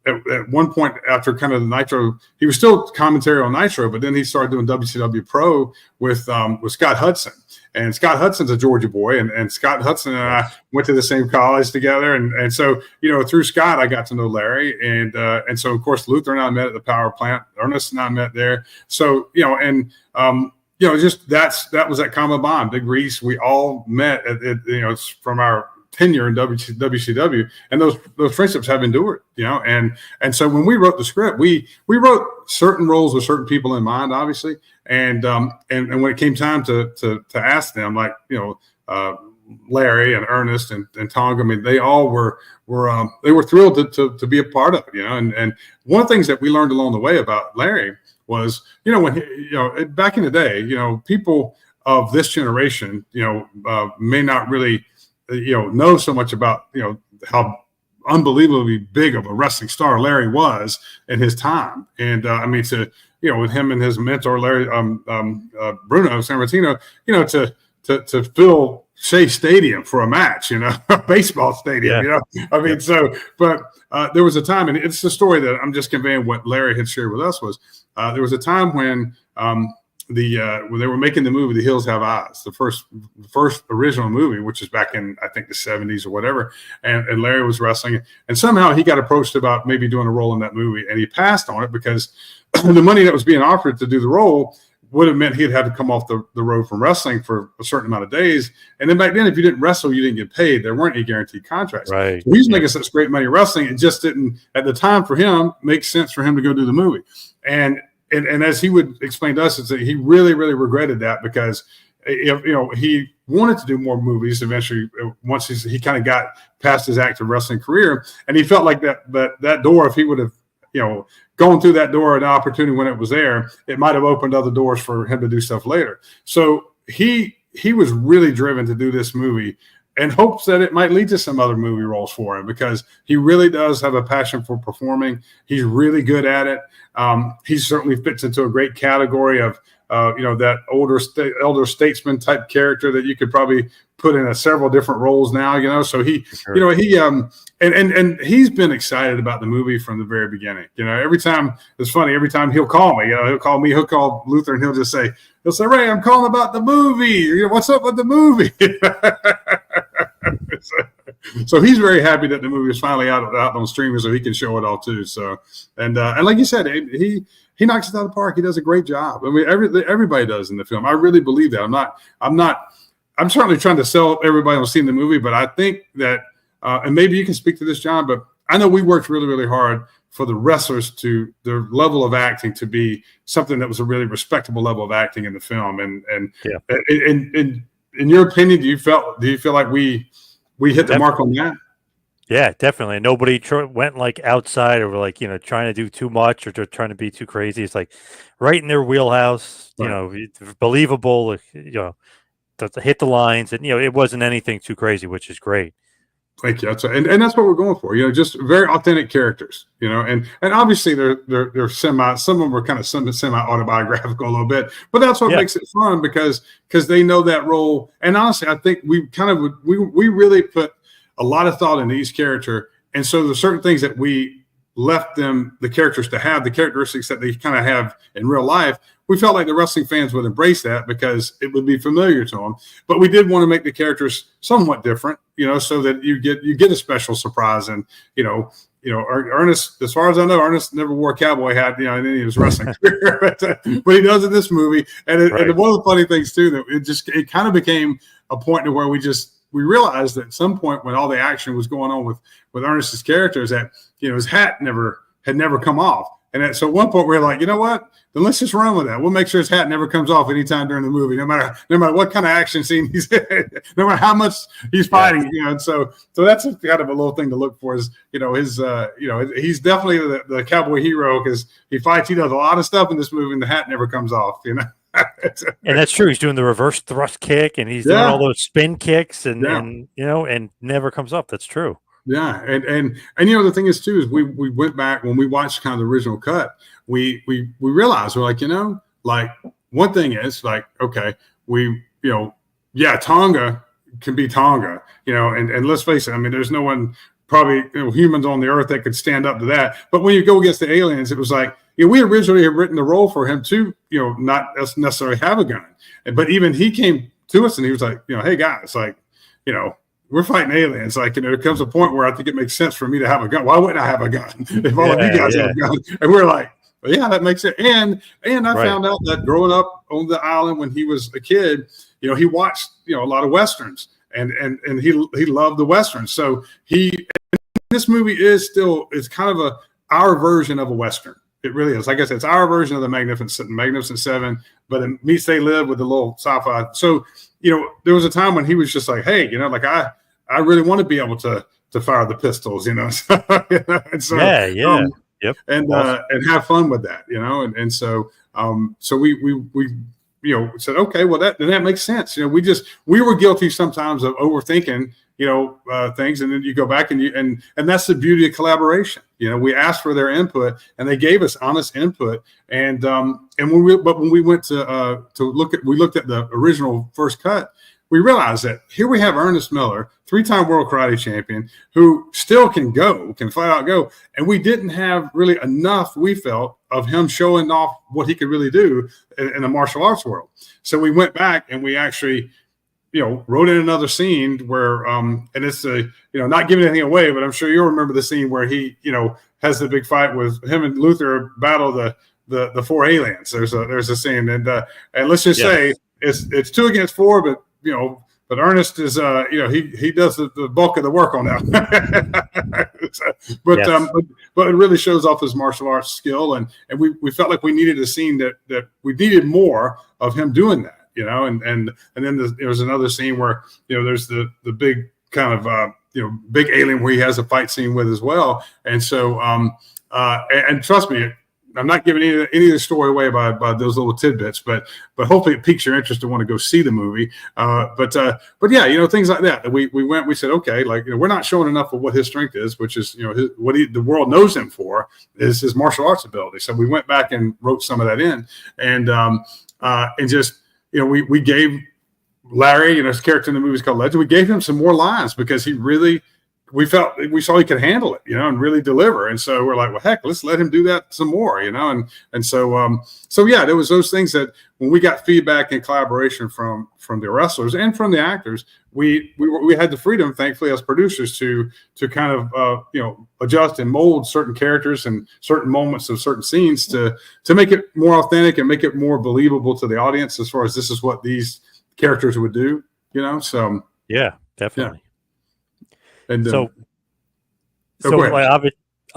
At one point after kind of the Nitro, he was still commentary on Nitro, but then he started doing WCW Pro with Scott Hudson. And Scott Hudson's a Georgia boy, and Scott Hudson and I went to the same college together. And so, through Scott, I got to know Larry. And so, of course, Luther and I met at the power plant. Ernest and I met there. So, just that was that common bond. Big Reese, we all met from our tenure in WCW, and those friendships have endured, and so when we wrote the script, we wrote certain roles with certain people in mind, obviously, and when it came time to ask them, like Larry and Ernest and Tonga, I mean, they all were thrilled to be a part of it, and one of the things that we learned along the way about Larry was, when back in the day, people of this generation, may not really know so much about how unbelievably big of a wrestling star Larry was in his time, and with him and his mentor Larry Bruno Sammartino, to fill Shea Stadium for a match, a baseball stadium, but there was a time, and it's the story that I'm just conveying what Larry had shared with us was there was a time when when they were making the movie The Hills Have Eyes, the first original movie, which is back in, I think, the 70s or whatever, and Larry was wrestling, and somehow he got approached about maybe doing a role in that movie, and he passed on it because the money that was being offered to do the role would have meant he'd had to come off the road from wrestling for a certain amount of days. And then back then, if you didn't wrestle, you didn't get paid. There weren't any guaranteed contracts. Right. So he was making such great money wrestling. It just didn't, at the time for him, make sense for him to go do the movie. And as he would explain to us, it's that he really, really regretted that because he wanted to do more movies eventually once he kind of got past his active wrestling career, and he felt like that door, if he would have gone through that door, an opportunity when it was there, it might have opened other doors for him to do stuff later. So he was really driven to do this movie and hopes that it might lead to some other movie roles for him because he really does have a passion for performing. He's really good at it. He certainly fits into a great category of, that elder statesman type character that you could probably put in several different roles now, so he, sure. And he's been excited about the movie from the very beginning. Every time, it's funny, every time he'll call me, he'll call Luther, and he'll say, Ray, I'm calling about the movie. What's up with the movie? So he's very happy that the movie is finally out on streaming, so he can show it all too. So, and like you said, he knocks it out of the park. He does a great job. I mean, everybody does in the film. I really believe that. I'm certainly trying to sell everybody on seeing the movie, but I think that, and maybe you can speak to this, John, but I know we worked really, really hard for the wrestlers to their level of acting to be something that was a really respectable level of acting in the film. And in your opinion, do you feel like we hit the mark on that? Yeah, definitely. Nobody went like outside or like, trying to do too much or trying to be too crazy. It's like right in their wheelhouse, right. Believable, to hit the lines, and it wasn't anything too crazy, which is great. Thank you. And that's what we're going for. Just very authentic characters. And obviously they're some of them were kind of semi autobiographical a little bit, but that's what makes it fun because they know that role. And honestly, I think we really put a lot of thought into each character, and so there's certain things that we left the characters to have the characteristics that they kind of have in real life. We felt like the wrestling fans would embrace that because it would be familiar to them, but we did want to make the characters somewhat different, so that you get a special surprise. And, Ernest, as far as I know, Ernest never wore a cowboy hat, in any of his wrestling career, but he does in this movie. And, and one of the funny things too, that it kind of became a point to where we realized that at some point when all the action was going on with Ernest's characters, that his hat had never come off, and so at one point we were like, you know what? Then let's just run with that. We'll make sure his hat never comes off anytime during the movie, no matter what kind of action scene he's in, no matter how much he's fighting. And so that's kind of a little thing to look for. Is his he's definitely the cowboy hero because he fights. He does a lot of stuff in this movie, and the hat never comes off. And that's true. He's doing the reverse thrust kick, and he's doing all those spin kicks, and never comes up. That's true. Yeah, and the thing is too is we went back when we watched kind of the original cut. We realized we're like like one thing is like okay Tonga can be Tonga, and let's face it. I mean, there's no one probably humans on the earth that could stand up to that. But when you go against the aliens, it was like, we originally had written the role for him to, not necessarily have a gun. But even he came to us and he was like, hey guys, like, we're fighting aliens. Like, there comes a point where I think it makes sense for me to have a gun. Why wouldn't I have a gun if all of you guys have a gun? And we're like, well, yeah, that makes sense. And I found out that growing up on the island when he was a kid, he watched, a lot of Westerns and he loved the Westerns. So this movie is kind of our version of a Western. It really is. Like I said, it's our version of the Magnificent Seven, but it meets They Live with a little sci-fi. So, there was a time when he was just like, hey, like I really want to be able to fire the pistols, And so, yep. And have fun with that, And so, so we said, okay, well that makes sense. We were guilty sometimes of overthinking, things, and then you go back and that's the beauty of collaboration. We asked for their input and they gave us honest input. And when we went to looked at the original first cut, we realized that here we have Ernest Miller, 3-time world karate champion, who still can flat out go. And we didn't have really enough, we felt, of him showing off what he could really do in the martial arts world. So we went back and we actually, wrote in another scene where, and it's not giving anything away, but I'm sure you'll remember the scene where he, has the big fight with him and Luther battle the 4 aliens. There's a scene, and let's just say it's 2 against 4, but but Ernest is he does the bulk of the work on that. But it really shows off his martial arts skill, and we felt like we needed a scene that we needed more of him doing that. And then there was another scene where there's the big kind of big alien where he has a fight scene with as well. And so and trust me, I'm not giving any of the story away by those little tidbits, but hopefully it piques your interest to want to go see the movie. But yeah, things like that. We said, okay, like we're not showing enough of what his strength is, which is the world knows him for is his martial arts ability. So we went back and wrote some of that in, and just. We gave Larry, his character in the movie is called Legend. We gave him some more lines because we saw he could handle it, and really deliver. And so we're like, well, heck, let's let him do that some more, and so yeah, there was those things that when we got feedback and collaboration from the wrestlers and from the actors, we had the freedom, thankfully, as producers to kind of adjust and mold certain characters and certain moments of certain scenes to make it more authentic and make it more believable to the audience as far as this is what these characters would do, so yeah, definitely. Yeah. And I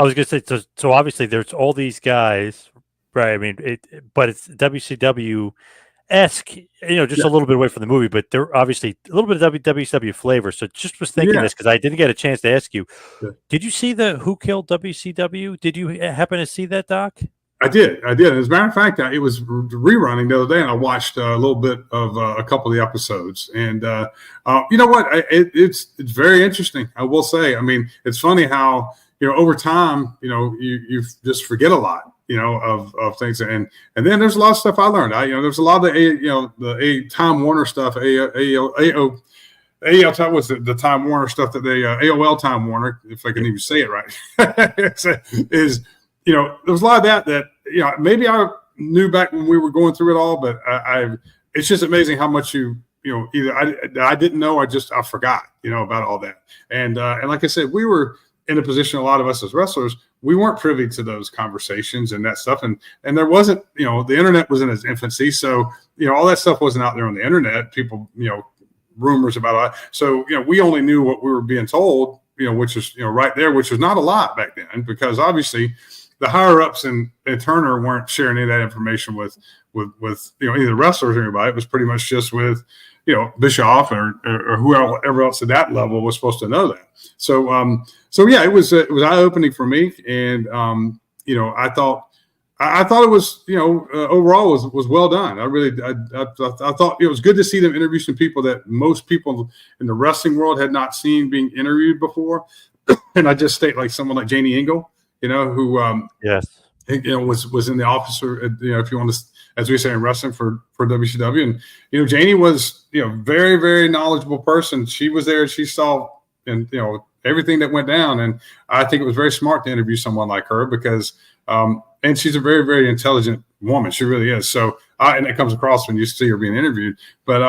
was going to say, so obviously there's all these guys, right? I mean, but it's WCW-esque, just a little bit away from the movie, but they're obviously a little bit of WCW flavor. So just was thinking this because I didn't get a chance to ask you. Yeah. Did you see the Who Killed WCW? Did you happen to see that, Doc? I did. As a matter of fact, it was rerunning the other day, and I watched a little bit of a couple of the episodes. And you know what? It's very interesting. I will say. I mean, it's funny how over time, you just forget a lot, of things. And then there's a lot of stuff I learned. There's a lot of the Time Warner stuff. AOL was the Time Warner stuff that they AOL Time Warner, if I can even say it right, is. There was a lot of that maybe I knew back when we were going through it all, but it's just amazing how much either I didn't know, I forgot, about all that. And like I said, we were in a position, a lot of us as wrestlers, we weren't privy to those conversations and that stuff. And there wasn't, the internet was in its infancy. So, all that stuff wasn't out there on the internet. People, rumors about it. So, we only knew what we were being told, which is, right there, which was not a lot back then, because obviously the higher ups in Turner weren't sharing any of that information with either wrestlers or anybody. It was pretty much just with Bischoff or whoever else at that level was supposed to know that. So yeah, it was eye opening for me, and I thought it was overall was well done. I thought it was good to see them interview some people that most people in the wrestling world had not seen being interviewed before, and I just state like someone like Janie Engel. Who was in the office, or if you want to, as we say in wrestling for WCW, and Janie was very, very knowledgeable person. She was there, she saw and everything that went down. And I think it was very smart to interview someone like her because, and she's a very, very intelligent woman. She really is. So, and it comes across when you see her being interviewed. But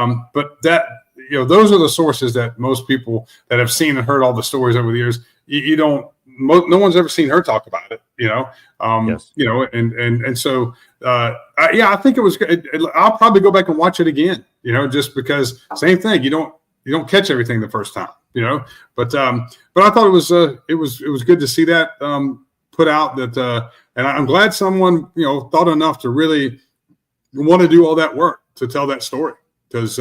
that, those are the sources that most people that have seen and heard all the stories over the years, no one's ever seen her talk about it, Yes. And so, I think it was good. I'll probably go back and watch it again, just because same thing, you don't catch everything the first time, but I thought it was good to see that, put out that, and I'm glad someone, thought enough to really want to do all that work to tell that story. Because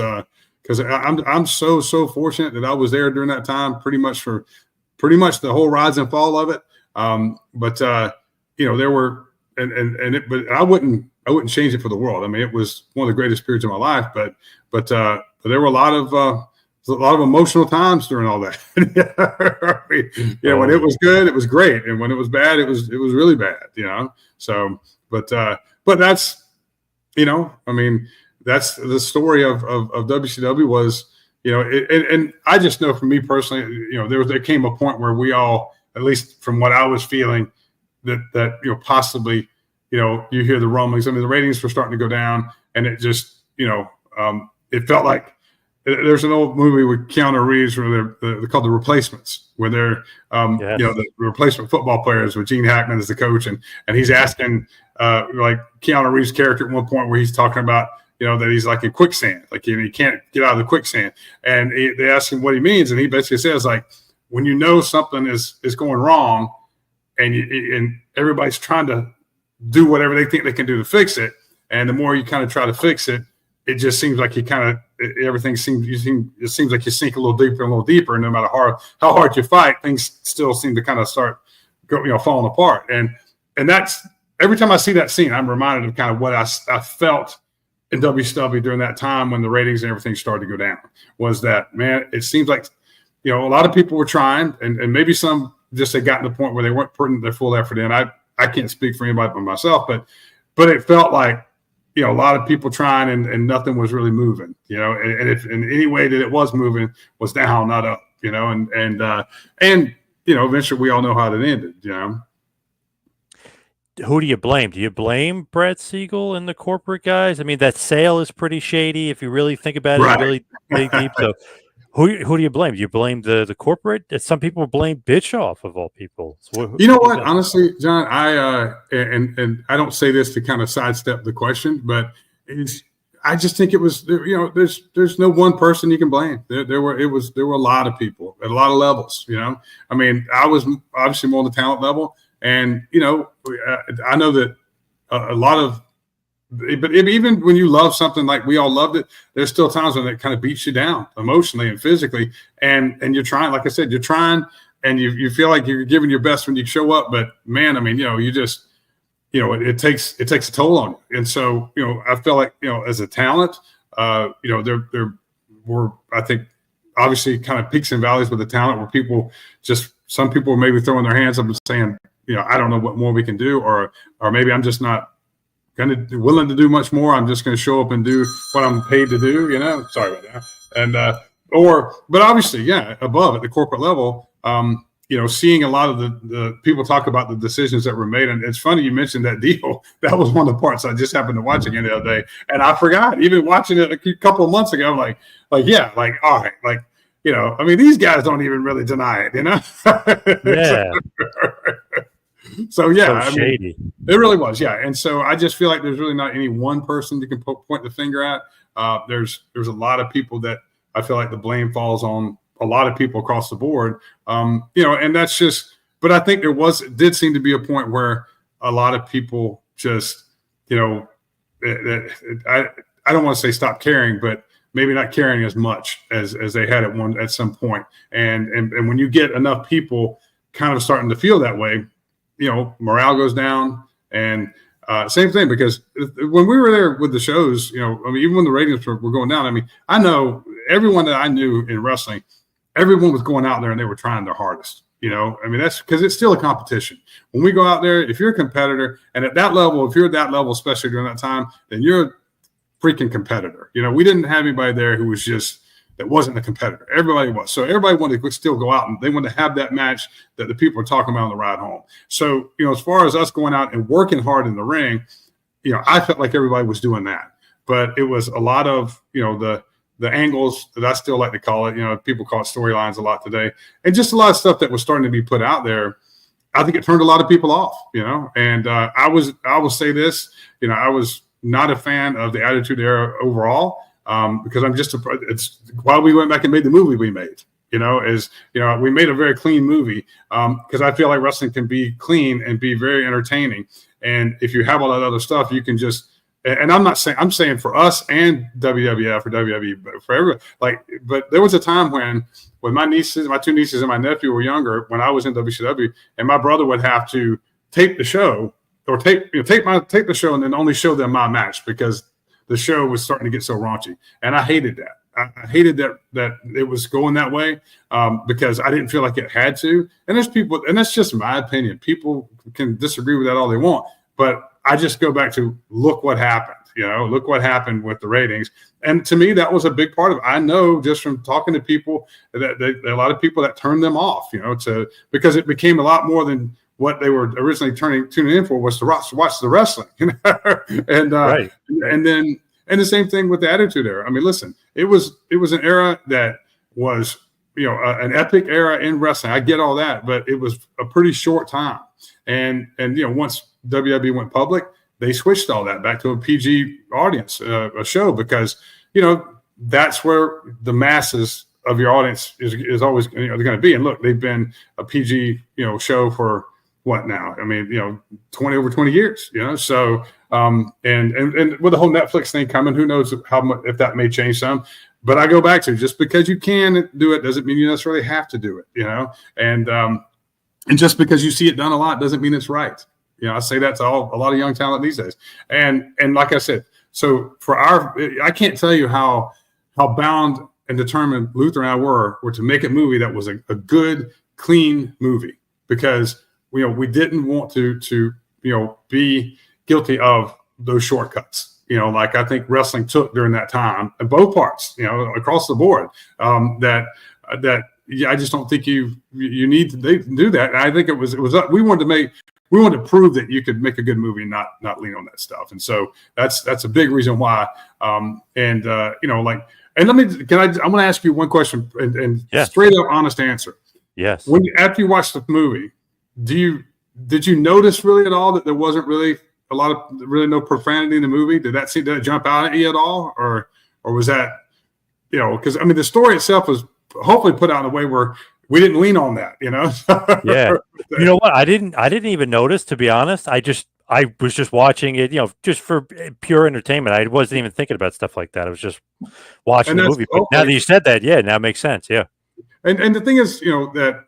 I'm so fortunate that I was there during that time, pretty much the whole rise and fall of it. There were, but I wouldn't change it for the world. I mean, it was one of the greatest periods of my life, but there were a lot of emotional times during all that. When it was good, it was great. And when it was bad, it was really bad, so, but that's, that's the story of WCW was, and I just know for me personally, there came a point where we all, at least from what I was feeling, that possibly, you hear the rumblings. I mean, the ratings were starting to go down, and it just, it felt like there's an old movie with Keanu Reeves where they're called The Replacements, where they're, the replacement football players with Gene Hackman as the coach, and he's asking, like Keanu Reeves' character at one point where he's talking about, that he's like in quicksand, like he can't get out of the quicksand. And they ask him what he means. And he basically says, like, when something is going wrong and everybody's trying to do whatever they think they can do to fix it. And the more you kind of try to fix it, it just seems like it seems like you sink a little deeper. And no matter how hard you fight, things still seem to kind of start falling apart. And that's, every time I see that scene, I'm reminded of kind of what I felt in WCW during that time when the ratings and everything started to go down. Was that, man, it seems like, a lot of people were trying, and maybe some just had gotten to the point where they weren't putting their full effort in. I can't speak for anybody but myself, but it felt like, a lot of people trying and nothing was really moving, and if in any way that it was moving was down, not up, and eventually we all know how it ended, Who do you blame? Do you blame Brad Siegel and the corporate guys? I mean, that sale is pretty shady if you really think about it, right. Really dig deep. So who do you blame? Do you blame the corporate? Some people blame Bischoff of all people. So you know what? Honestly, John, I and I don't say this to kind of sidestep the question, but I just think it was, there's no one person you can blame. There were a lot of people at a lot of levels. I mean, I was obviously more on the talent level. And, I know that a lot of, but even when you love something like we all loved it, there's still times when it kind of beats you down emotionally and physically. And you're trying, like I said, you're trying and you feel like you're giving your best when you show up. But man, I mean, you just, it takes a toll on you. And so, I feel like, as a talent, there were, I think, obviously kind of peaks and valleys with the talent where some people were maybe throwing their hands up and saying, I don't know what more we can do, or maybe I'm just not willing to do much more. I'm just going to show up and do what I'm paid to do. Sorry about that. And but obviously, above at the corporate level, seeing a lot of the people talk about the decisions that were made. And it's funny you mentioned that deal. That was one of the parts I just happened to watch again the other day, and I forgot. Even watching it a couple of months ago, I'm like all right, like. I mean, these guys don't even really deny it, Yeah. So shady. It really was, yeah. And so I just feel like there's really not any one person you can point the finger at. There's a lot of people that I feel like the blame falls on a lot of people across the board. And that's just. But I think it did seem to be a point where a lot of people just, I don't want to say stop caring, but maybe not caring as much as they had at some point. And when you get enough people kind of starting to feel that way, morale goes down. And same thing, because when we were there with the shows, even when the ratings were going down, I mean, I know everyone that I knew in wrestling, everyone was going out there and they were trying their hardest. I mean, that's because it's still a competition. When we go out there, if you're a competitor, and at that level, if you're at that level, especially during that time, then you're freaking competitor. We didn't have anybody there who was just that wasn't a competitor. Everybody was. So everybody wanted to still go out and they wanted to have that match that the people were talking about on the ride home. So, as far as us going out and working hard in the ring, I felt like everybody was doing that. But it was a lot of, the angles that I still like to call it, people call it storylines a lot today, and just a lot of stuff that was starting to be put out there. I think it turned a lot of people off, and I will say this, I was not a fan of the Attitude Era overall, because it's why we went back and made the movie we made, we made a very clean movie, because I feel like wrestling can be clean and be very entertaining. And if you have all that other stuff, you can just, and I'm saying for us and WWF or WWE, for everyone, but there was a time when my two nieces and my nephew were younger, when I was in WCW, and my brother would have to tape the show or tape the show and then only show them my match because the show was starting to get so raunchy. And I hated that. I hated that it was going that way, because I didn't feel like it had to. And there's people, and that's just my opinion. People can disagree with that all they want, but I just go back to look what happened. Look what happened with the ratings. And to me, that was a big part of it. I know just from talking to people that a lot of people that turned them off, because it became a lot more than what they were originally tuning in for, was to watch the wrestling. And right. And then the same thing with the Attitude Era. I mean, listen, it was an era that was an epic era in wrestling. I get all that, but it was a pretty short time. And once WWE went public, they switched all that back to a PG audience, a show, because that's where the masses of your audience is always going to be. And look, they've been a PG show for what now? I mean, over 20 years. So and with the whole Netflix thing coming, who knows how much, if that may change some. But I go back to, just because you can do it doesn't mean you necessarily have to do it. And just because you see it done a lot doesn't mean it's right. I say that to a lot of young talent these days. And like I said, so I can't tell you how bound and determined Luther and I were to make a movie that was a good, clean movie, because we didn't want to be guilty of those shortcuts. Like I think wrestling took during that time, and both parts, across the board, that I just don't think you need to do that. And I think it was we wanted to prove that you could make a good movie and not lean on that stuff. And so that's a big reason why. And let me, I'm going to ask you one question and yes. Straight up honest answer. Yes. After you watched the movie, did you notice really at all that there wasn't really no profanity in the movie? Did that jump out at you at all? Or was that, because I mean, the story itself was hopefully put out in a way where we didn't lean on that, Yeah. You know what? I didn't even notice, to be honest. I was just watching it, just for pure entertainment. I wasn't even thinking about stuff like that. I was just watching the movie. But now that you said that, yeah, now it makes sense. Yeah. And the thing is, that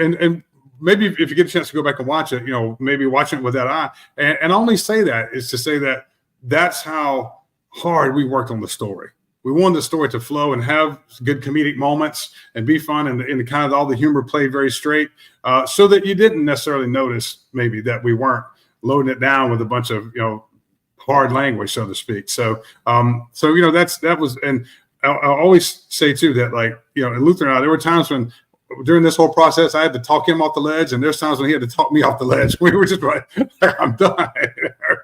and maybe if you get a chance to go back and watch it, maybe watch it with that eye. And I only say that is to say that that's how hard we worked on the story. We wanted the story to flow and have good comedic moments and be fun, and kind of all the humor played very straight, so that you didn't necessarily notice maybe that we weren't loading it down with a bunch of hard language, so to speak. So that was, and I always say too that in Luther and I, there were times when during this whole process I had to talk him off the ledge, and there's times when he had to talk me off the ledge. We were just like, I'm done.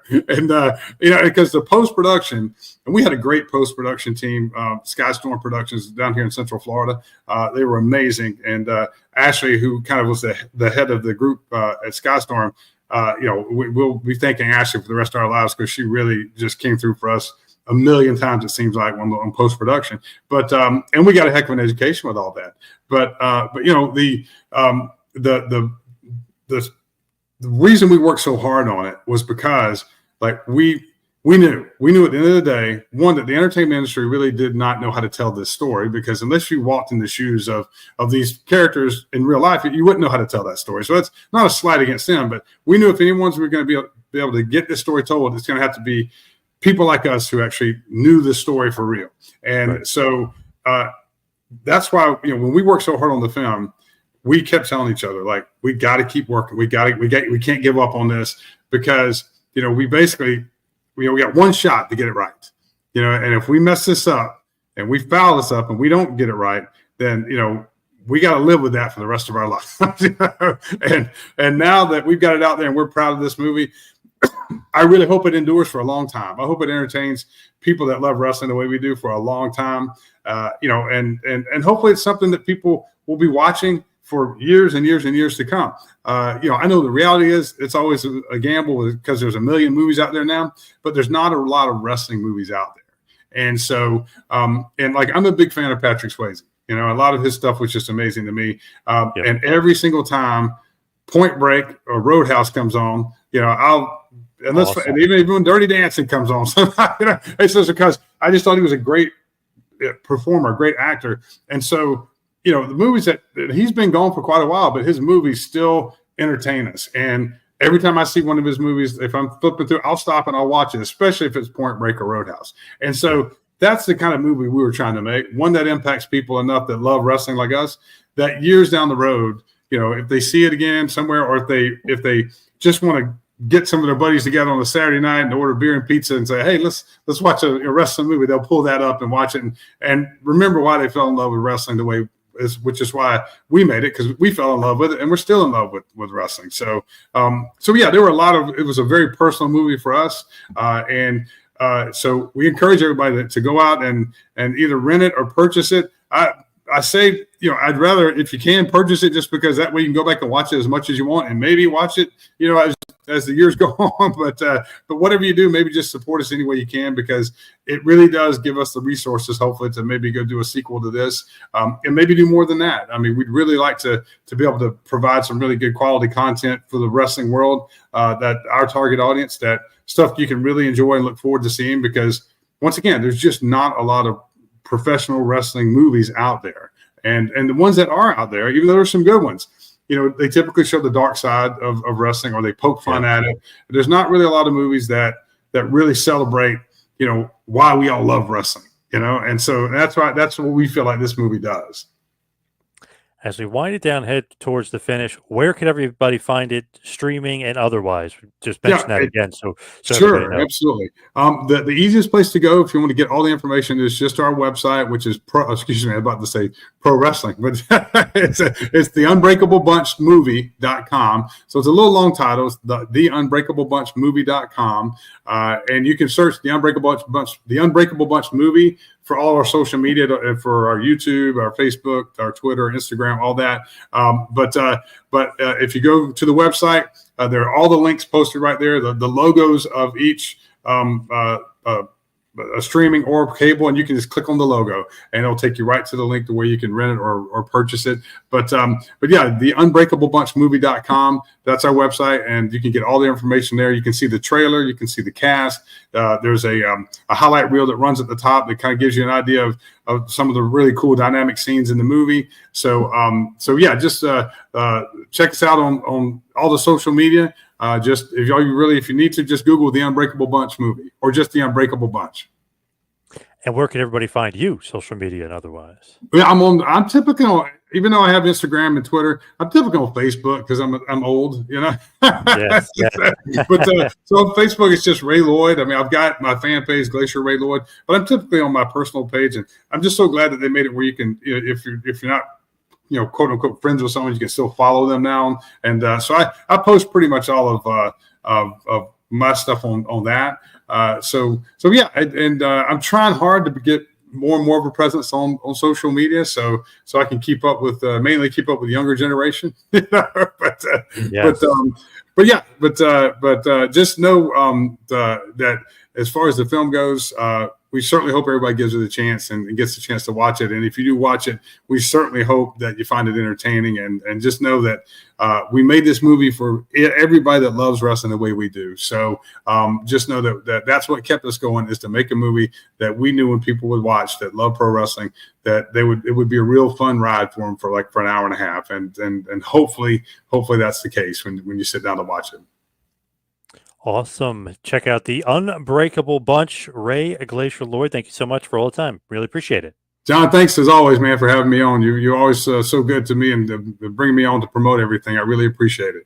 And because the post-production, and we had a great post-production team, Skystorm Productions down here in Central Florida. They were amazing. And Ashley, who kind of was the head of the group at Skystorm, we'll be thanking Ashley for the rest of our lives, because she really just came through for us a million times, it seems like, on post-production. But and we got a heck of an education with all that. But the reason we worked so hard on it was because we knew at the end of the day, one, that the entertainment industry really did not know how to tell this story, because unless you walked in the shoes of these characters in real life, you wouldn't know how to tell that story. So it's not a slight against them, but we knew if anyone's were going to be able to get this story told, it's going to have to be people like us who actually knew the story for real. And right. So that's why, when we worked so hard on the film, we kept telling each other, we got to keep working. We can't give up on this, because, we basically, we got one shot to get it right, and if we mess this up, and we foul this up and we don't get it right, then, we got to live with that for the rest of our lives. And now that we've got it out there and we're proud of this movie, I really hope it endures for a long time. I hope it entertains people that love wrestling the way we do for a long time. And hopefully it's something that people will be watching for years and years and years to come. I know the reality is it's always a gamble because there's a million movies out there now, but there's not a lot of wrestling movies out there. And so, I'm a big fan of Patrick Swayze. A lot of his stuff was just amazing to me. And every single time Point Break or Roadhouse comes on, and even when Dirty Dancing comes on, it's just because I just thought he was a great performer, great actor. And so, the movies that he's been gone for quite a while, but his movies still entertain us. And every time I see one of his movies, if I'm flipping through, I'll stop and I'll watch it, especially if it's Point Break or Roadhouse. And so that's the kind of movie we were trying to make, one that impacts people enough that love wrestling like us, that years down the road, if they see it again somewhere, or if they just want to get some of their buddies together on a Saturday night and order beer and pizza and say, hey, let's watch a wrestling movie, they'll pull that up and watch it and remember why they fell in love with wrestling the way which is why we made it, because we fell in love with it and we're still in love with wrestling. So there were it was a very personal movie for us. So we encourage everybody to go out and either rent it or purchase it. I say, I'd rather, if you can, purchase it, just because that way you can go back and watch it as much as you want and maybe watch it, as the years go on. But whatever you do, maybe just support us any way you can, because it really does give us the resources, hopefully, to maybe go do a sequel to this, and maybe do more than that. I mean, we'd really like to be able to provide some really good quality content for the wrestling world, that our target audience, that stuff you can really enjoy and look forward to seeing, because once again, there's just not a lot of professional wrestling movies out there. And the ones that are out there, even though there's some good ones, they typically show the dark side of wrestling, or they poke fun at it. There's not really a lot of movies that really celebrate, why we all love wrestling, and so that's what we feel like this movie does. As we wind it down, head towards the finish, where can everybody find it, streaming and otherwise? Just mention that again. So sure, absolutely. The easiest place to go if you want to get all the information is just our website, which is I'm about to say pro wrestling, but it's the unbreakablebunchmovie.com. So it's a little long title. It's the unbreakablebunchmovie.com. And you can search the Unbreakable Bunch movie for all our social media, for our YouTube, our Facebook, our Twitter, Instagram, all that. But if you go to the website, there are all the links posted right there, the logos of each a streaming or cable, and you can just click on the logo and it'll take you right to the link to where you can rent it or purchase it. But yeah, the unbreakablebunchmovie.com, that's our website, and you can get all the information there. You can see the trailer, you can see the cast. There's a highlight reel that runs at the top that kind of gives you an idea of some of the really cool dynamic scenes in the movie. So yeah, just check us out on all the social media. If you need to, just Google the Unbreakable Bunch movie or just the Unbreakable Bunch. And where can everybody find you, social media and otherwise? Yeah, I'm typically on, even though I have Instagram and Twitter, I'm typically on Facebook because I'm old, Yes. But so on Facebook, it's just Ray Lloyd. I mean, I've got my fan page, Glacier Ray Lloyd, but I'm typically on my personal page, and I'm just so glad that they made it where you can, if you're not, quote unquote friends with someone, you can still follow them now. And so I post pretty much all of my stuff on that. So yeah, and I'm trying hard to get more and more of a presence on social media, so I can mainly keep up with the younger generation. But just know that as far as the film goes, we certainly hope everybody gives it a chance and gets a chance to watch it. And if you do watch it, we certainly hope that you find it entertaining, and just know that we made this movie for everybody that loves wrestling the way we do. So just know that's what kept us going, is to make a movie that we knew when people would watch that love pro wrestling, that it would be a real fun ride for them for an hour and a half. And hopefully that's the case when you sit down to watch it. Awesome. Check out the Unbreakable Bunch. Ray Glacier Lloyd, thank you so much for all the time. Really appreciate it. John, thanks as always, man, for having me on. You're always so good to me and bringing me on to promote everything. I really appreciate it.